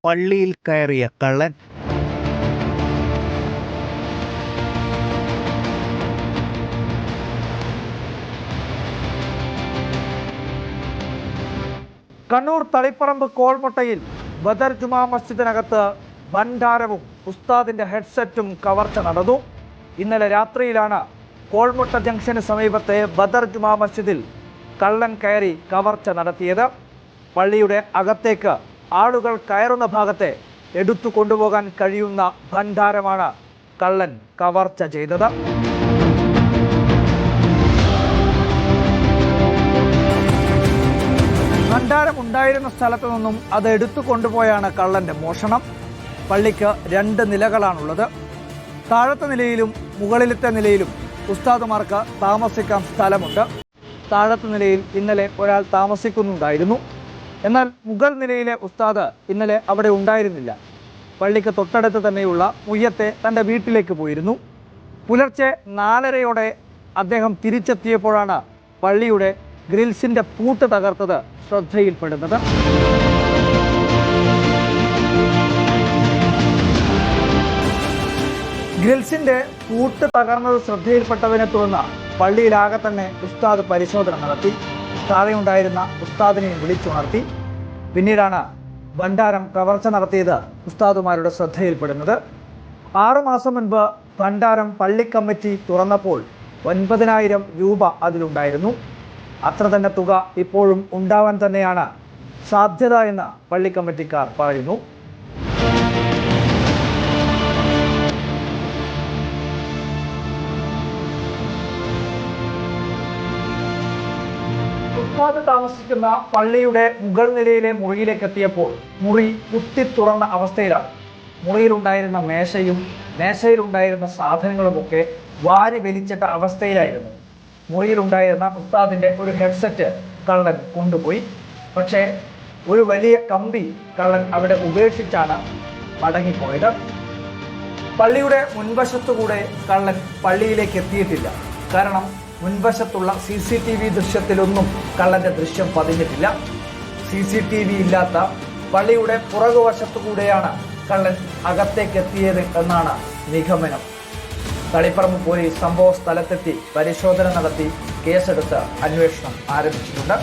പള്ളിയിൽ കയറിയ കള്ളൻ. കണ്ണൂർ തളിപ്പറമ്പ് കോൾമുട്ടയിൽ ബദർ ജുമാ മസ്ജിദിനകത്ത് ഭണ്ഡാരവും ഉസ്താദിന്റെ ഹെഡ്സെറ്റും കവർച്ച നടന്നു. ഇന്നലെ രാത്രിയിലാണ് കോൾമുട്ട ജംഗ്ഷന് സമീപത്തെ ബദർ ജുമാ മസ്ജിദിൽ കള്ളൻ കയറി കവർച്ച നടത്തിയത്. പള്ളിയുടെ അകത്തേക്ക് ആളുകൾ കയറുന്ന ഭാഗത്തെ എടുത്തു കൊണ്ടുപോകാൻ കഴിയുന്ന ഭണ്ഡാരമാണ് കള്ളൻ കവർച്ച ചെയ്തത്. ഭണ്ഡാരം ഉണ്ടായിരുന്ന സ്ഥലത്തു നിന്നും അത് എടുത്തു കൊണ്ടുപോയാണ് കള്ളന്റെ മോഷണം. പള്ളിക്ക് 2 നിലകളാണുള്ളത്. താഴത്തെ നിലയിലും മുകളിലത്തെ നിലയിലും ഉസ്താദുമാർക്ക് താമസിക്കാൻ സ്ഥലമുണ്ട്. താഴത്തെ നിലയിൽ ഇന്നലെ ഒരാൾ താമസിക്കുന്നുണ്ടായിരുന്നു. എന്നാൽ മുകൾ നിലയിലെ ഉസ്താദ് ഇന്നലെ അവിടെ ഉണ്ടായിരുന്നില്ല. പള്ളിക്ക് തൊട്ടടുത്ത് തന്നെയുള്ള മുയ്യത്തെ തൻ്റെ വീട്ടിലേക്ക് പോയിരുന്നു. പുലർച്ചെ 4:30 അദ്ദേഹം തിരിച്ചെത്തിയപ്പോഴാണ് പള്ളിയുടെ ഗ്രിൽസിന്റെ പൂട്ട് തകർത്തത് ശ്രദ്ധയിൽപ്പെടുന്നത്. ഗ്രിൽസിന്റെ പൂട്ട് തകർന്നത് ശ്രദ്ധയിൽപ്പെട്ടതിനെ തുടർന്ന് പള്ളിയിലാകെ തന്നെ ഉസ്താദ് പരിശോധന നടത്തി. താഴെയുണ്ടായിരുന്ന ഉസ്താദിനെ വിളിച്ചുണർത്തി. പിന്നീടാണ് ഭണ്ഡാരം കവർച്ച നടത്തിയത് ഉസ്താദുമാരുടെ ശ്രദ്ധയിൽപ്പെടുന്നത്. 6 മാസം മുൻപ് ഭണ്ഡാരം പള്ളി കമ്മിറ്റി തുറന്നപ്പോൾ 9,000 രൂപ അതിലുണ്ടായിരുന്നു. അത്ര തന്നെ തുക ഇപ്പോഴും ഉണ്ടാവാൻ തന്നെയാണ് സാധ്യത എന്ന് പള്ളി കമ്മിറ്റിക്കാർ പറയുന്നു. ഉസ്താദ് താമസിക്കുന്ന പള്ളിയുടെ മുകൾ നിലയിലെ മുറിയിലേക്ക് എത്തിയപ്പോൾ മുറി കുത്തി തുറന്ന അവസ്ഥയിലാണ്. മുറിയിലുണ്ടായിരുന്ന മേശയിലുണ്ടായിരുന്ന സാധനങ്ങളുമൊക്കെ വാരി വലിച്ചിട്ട അവസ്ഥയിലായിരുന്നു. മുറിയിലുണ്ടായിരുന്ന ഉസ്താദിന്റെ ഒരു ഹെഡ്സെറ്റ് കള്ളൻ കൊണ്ടുപോയി. പക്ഷേ ഒരു വലിയ കമ്പി കള്ളൻ അവിടെ ഉപേക്ഷിച്ചാണ് മടങ്ങിപ്പോയത്. പള്ളിയുടെ മുൻവശത്തുകൂടെ കള്ളൻ പള്ളിയിലേക്ക് എത്തിയിട്ടില്ല. കാരണം മുൻവശത്തുള്ള CCTV ദൃശ്യത്തിലൊന്നും കള്ളന്റെ ദൃശ്യം പതിഞ്ഞിട്ടില്ല. CCTV ഇല്ലാത്ത പള്ളിയുടെ പുറകുവശത്തുകൂടെയാണ് കള്ളൻ അകത്തേക്ക് എത്തിയത് എന്നാണ് നിഗമനം. തളിപ്പറമ്പ് പോലീസ് സംഭവ സ്ഥലത്തെത്തി പരിശോധന നടത്തി കേസെടുത്ത് അന്വേഷണം ആരംഭിച്ചിട്ടുണ്ട്.